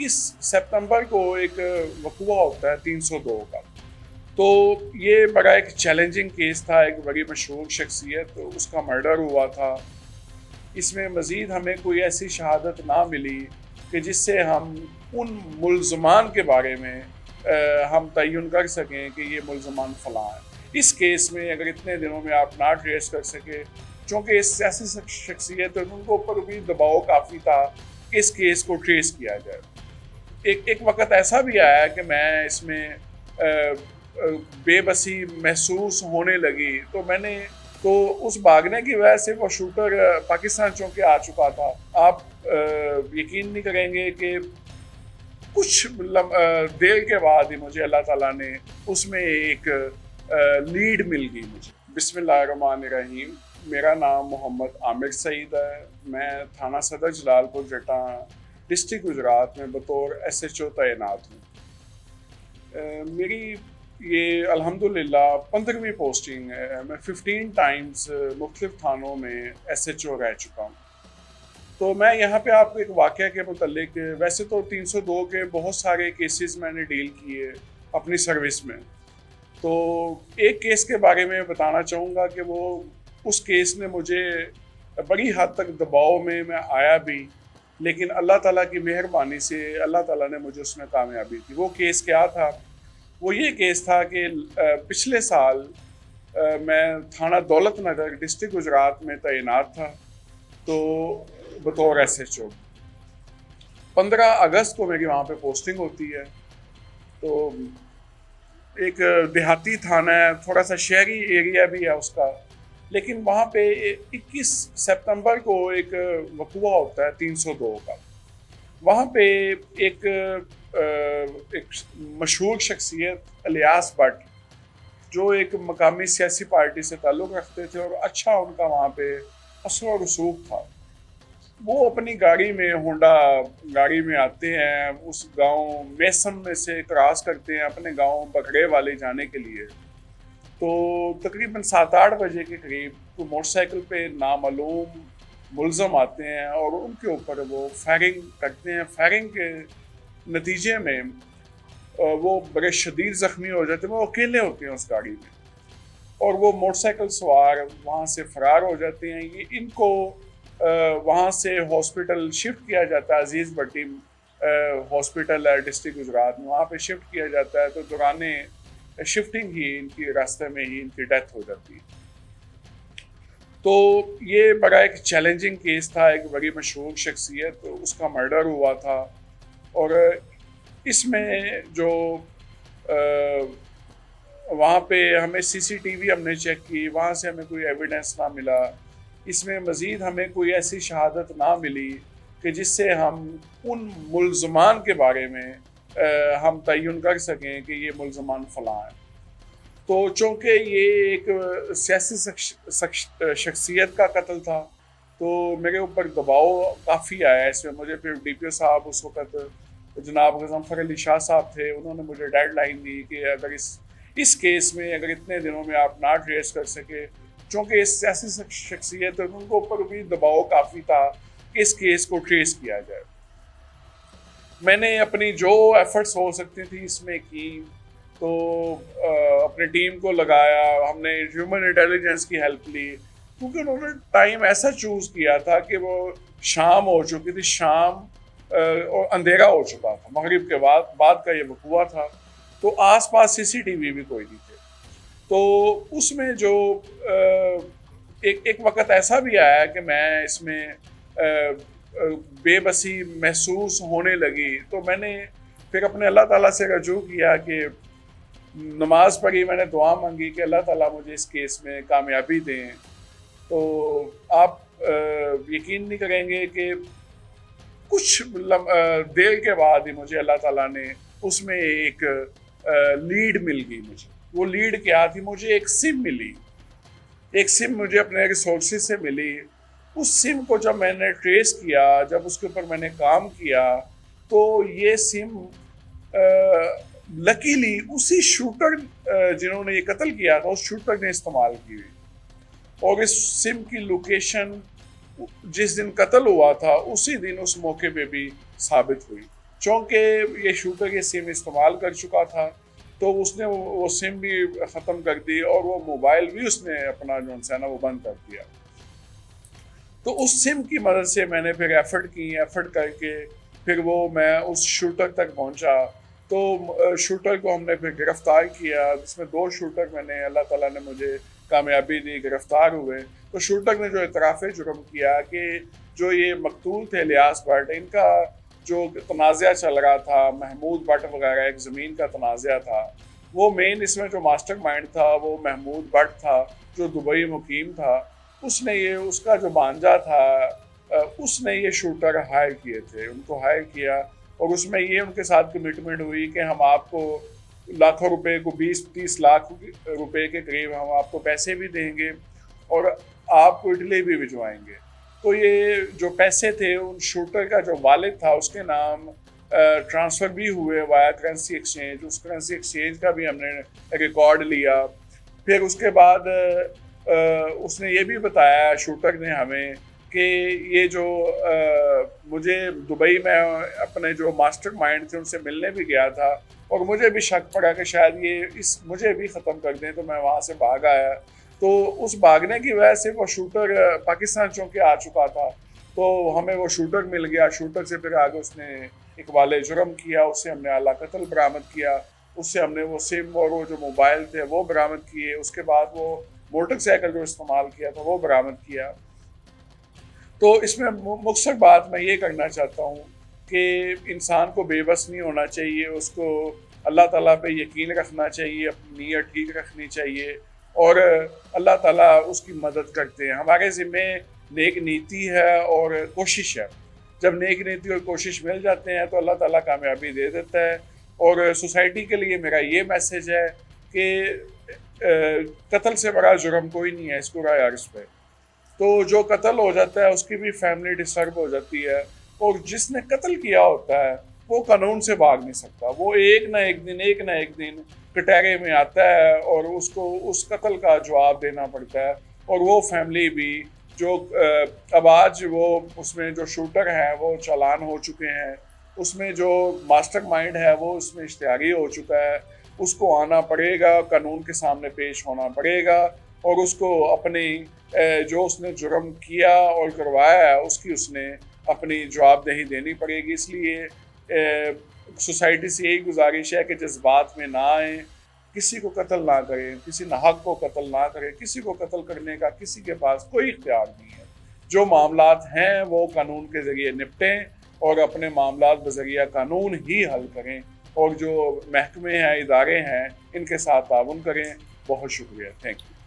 21 सितंबर को एक वक़्वा होता है 302 का। तो ये बड़ा एक चैलेंजिंग केस था, एक बड़ी मशहूर शख्सियत, तो उसका मर्डर हुआ था। इसमें मज़ीद हमें कोई ऐसी शहादत ना मिली कि जिससे हम उन मुल्ज़मान के बारे में हम तयन कर सकें कि ये मुल्ज़मान फ़लाँ हैं। इस केस में अगर इतने दिनों में आप ना ट्रेस कर सके, चूँकि इस सियासी शख्सियत उनके ऊपर भी दबाव काफ़ी था कि इस केस को ट्रेस किया जाए। एक वक़्त ऐसा भी आया कि मैं इसमें बेबसी महसूस होने लगी, तो उस भागने की वजह से वो शूटर पाकिस्तान चौंके आ चुका था। आप यकीन नहीं करेंगे कि कुछ देर के बाद ही मुझे अल्लाह ताला ने उसमें एक लीड मिल गई मुझे। बिस्मिल्लाहिर्रहमानिर्रहीम। मेरा नाम मोहम्मद आमिर सईद है। मैं थाना सदर जलालपुर जटा डिस्ट्रिक्ट गुजरात में बतौर SHO तैनात हूँ। मेरी ये अल्हम्दुलिल्लाह 15वीं पोस्टिंग है। मैं 15 टाइम्स मुख्तलिफ थानों में SHO रह चुका हूँ। तो मैं यहाँ पे आपको एक वाक़या के मुतल्लिक, वैसे तो 302 के बहुत सारे केसेस मैंने डील किए अपनी सर्विस में, तो एक केस के बारे में बताना चाहूँगा कि वो उस केस ने मुझे बड़ी हद तक दबाव में मैं आया भी, लेकिन अल्लाह ताला की मेहरबानी से अल्लाह ताला ने मुझे उसमें कामयाबी दी। वो केस क्या था? वो ये केस था कि पिछले साल मैं थाना दौलत नगर डिस्ट्रिक्ट गुजरात में तैनात था, तो बतौर SHO 15 अगस्त को मेरी वहाँ पे पोस्टिंग होती है। तो एक देहाती थाना है, थोड़ा सा शहरी एरिया भी है उसका, लेकिन वहाँ पे 21 सितंबर को एक वक़्वा होता है 302 का। वहाँ पे एक मशहूर शख्सियत इलियास भट्ट, जो एक मकामी सियासी पार्टी से ताल्लुक़ रखते थे और अच्छा उनका वहाँ पे असर और रसूख था, वो अपनी गाड़ी में, होंडा गाड़ी में आते हैं, उस गांव मेसम में से क्रॉस करते हैं अपने गांव बकरे वाले जाने के लिए। तो तकरीबन 7-8 बजे के करीब तो मोटरसाइकिल पे नामालूम मुलज़म आते हैं और उनके ऊपर वो फायरिंग करते हैं। फायरिंग के नतीजे में वो बड़े शदीद ज़ख्मी हो जाते हैं। वो अकेले होते हैं उस गाड़ी में और वो मोटरसाइकिल सवार वहाँ से फ़रार हो जाते हैं। ये इनको वहाँ से हॉस्पिटल शिफ्ट किया जाता है, अजीज़ भट्टी हॉस्पिटल है डिस्ट्रिक्ट गुजरात में, वहाँ पे शिफ्ट किया जाता है। तो दौराने शिफ्टिंग ही इनकी रास्ते में ही इनकी डेथ हो जाती है। तो ये बड़ा एक चैलेंजिंग केस था, एक बड़ी मशहूर शख्सियत, तो उसका मर्डर हुआ था। और इसमें जो वहाँ पे हमें CCTV हमने चेक की, वहाँ से हमें कोई एविडेंस ना मिला। इसमें मज़ीद हमें कोई ऐसी शहादत ना मिली कि जिससे हम उन मुल्ज़मान के बारे में हम तयन कर सकें कि ये मुल्ज़मान फ़लाँ हैं। तो चूँकि ये एक सियासी शख्सियत का कत्ल था, तो मेरे ऊपर दबाव काफ़ी आया इसमें। मुझे फिर DPO साहब उस वक़्त जनाब गज़नफ़र अली शाह साहब थे, उन्होंने मुझे डेडलाइन दी कि अगर इस केस में अगर इतने दिनों में आप ना ट्रेस कर सके, चूँकि इस सियासी शख्सियत उनके ऊपर भी दबाव काफ़ी था कि इस केस को ट्रेस किया जाए। मैंने अपनी जो एफ़र्ट्स हो सकती थी इसमें की, तो अपनी टीम को लगाया, हमने ह्यूमन इंटेलिजेंस की हेल्प ली, क्योंकि उन्होंने टाइम ऐसा चूज़ किया था कि वो शाम हो चुकी थी, शाम और अंधेरा हो चुका था, मगरिब के बाद का ये वक़्वा था, तो आसपास CCTV भी कोई नहीं थे। तो उसमें जो एक वक़्त ऐसा भी आया कि मैं इसमें बेबसी महसूस होने लगी, तो मैंने फिर अपने अल्लाह ताला से रजू किया कि नमाज़ पढ़ी, मैंने दुआ मांगी कि अल्लाह ताला मुझे इस केस में कामयाबी दें। तो आप यकीन नहीं करेंगे कि कुछ देर के बाद ही मुझे अल्लाह ताला ने उसमें एक लीड मिल गई मुझे। वो लीड क्या थी? मुझे एक सिम मिली, एक सिम मुझे अपने रिसोर्सेज से मिली। उस सिम को जब मैंने ट्रेस किया, जब उसके ऊपर मैंने काम किया, तो ये सिम लकीली उसी शूटर जिन्होंने ये कत्ल किया था, उस शूटर ने इस्तेमाल की हुई, और इस सिम की लोकेशन जिस दिन कत्ल हुआ था उसी दिन उस मौके पे भी साबित हुई। چونکہ یہ شوٹر یہ سم استعمال کر چکا تھا تو اس نے وہ سم بھی ختم کر دی اور وہ موبائل بھی اس نے اپنا جو ہے نا وہ بند کر دیا. تو اس سم کی مدد سے میں نے پھر ایفرٹ کر کے پھر وہ میں اس شوٹر تک پہنچا. تو شوٹر کو ہم نے پھر گرفتار کیا، جس میں 2 شوٹر میں نے اللہ تعالیٰ نے مجھے کامیابی دی، گرفتار ہوئے. تو شوٹر نے جو اعتراف جرم کیا کہ جو یہ مقتول تھے الیاس بٹ، ان کا جو تنازعہ چل رہا تھا محمود بٹ وغیرہ، ایک زمین کا تنازعہ تھا، وہ مین اس میں جو ماسٹر مائنڈ تھا وہ محمود بٹ تھا جو دبئی مقیم تھا. اس کا جو بانجا تھا اس نے یہ شوٹر ہائر کیے تھے، ان کو ہائر کیا اور اس میں یہ ان کے ساتھ کمٹمنٹ ہوئی کہ ہم آپ کو لاکھوں روپے کو 20-30 لاکھ روپے کے قریب ہم آپ کو پیسے بھی دیں گے اور آپ کو اٹلی بھی بھجوائیں گے. تو یہ جو پیسے تھے ان شوٹر کا جو والد تھا اس کے نام ٹرانسفر بھی ہوئے وایا کرنسی ایکسچینج. اس کرنسی ایکسچینج کا بھی ہم نے ریکارڈ لیا. پھر اس کے بعد اس نے یہ بھی بتایا شوٹر نے ہمیں کہ یہ جو مجھے دبئی میں اپنے جو ماسٹر مائنڈ تھے ان سے ملنے بھی گیا تھا اور مجھے بھی شک پڑا کہ شاید یہ مجھے بھی ختم کر دیں، تو میں وہاں سے بھاگ آیا. تو اس بھاگنے کی وجہ سے وہ شوٹر پاکستان چونکہ آ چکا تھا تو ہمیں وہ شوٹر مل گیا. شوٹر سے پھر آگے اس نے اقبال جرم کیا، اس سے ہم نے آلہ قتل برآمد کیا، اس سے ہم نے وہ سم اور وہ جو موبائل تھے وہ برآمد کیے. اس کے بعد وہ موٹر سائیکل جو استعمال کیا تھا وہ برآمد کیا. تو اس میں مختصر بات میں یہ کرنا چاہتا ہوں کہ انسان کو بے بس نہیں ہونا چاہیے، اس کو اللہ تعالیٰ پہ یقین رکھنا چاہیے، اپنی نیت ٹھیک رکھنی چاہیے اور اللہ تعالیٰ اس کی مدد کرتے ہیں. ہمارے ذمے نیک نیتی ہے اور کوشش ہے. جب نیک نیتی اور کوشش مل جاتے ہیں تو اللہ تعالیٰ کامیابی دے دیتا ہے. اور سوسائٹی کے لیے میرا یہ میسیج ہے کہ قتل سے بڑا جرم کوئی نہیں ہے اس پورے عرض پہ. تو جو قتل ہو جاتا ہے اس کی بھی فیملی ڈسٹرب ہو جاتی ہے اور جس نے قتل کیا ہوتا ہے وہ قانون سے بھاگ نہیں سکتا. وہ ایک نہ ایک دن کٹہرے میں آتا ہے اور اس کو اس قتل کا جواب دینا پڑتا ہے. اور وہ فیملی بھی جو اب آج وہ اس میں جو شوٹر ہیں وہ چالان ہو چکے ہیں، اس میں جو ماسٹر مائنڈ ہے وہ اس میں اشتہاری ہو چکا ہے، اس کو آنا پڑے گا، قانون کے سامنے پیش ہونا پڑے گا اور اس کو اپنی جو اس نے جرم کیا اور کروایا ہے اس کی اس نے اپنی جواب دہی دینی پڑے گی. اس لیے سوسائٹی سے یہی گزارش ہے کہ جذبات میں نہ آئیں، کسی کو قتل نہ کریں، کسی ناحق کو قتل نہ کریں. کسی کو قتل کرنے کا کسی کے پاس کوئی اختیار نہیں ہے. جو معاملات ہیں وہ قانون کے ذریعے نپٹیں اور اپنے معاملات بذریعہ قانون ہی حل کریں اور جو محکمے ہیں، ادارے ہیں، ان کے ساتھ تعاون کریں. بہت شکریہ. Thank you.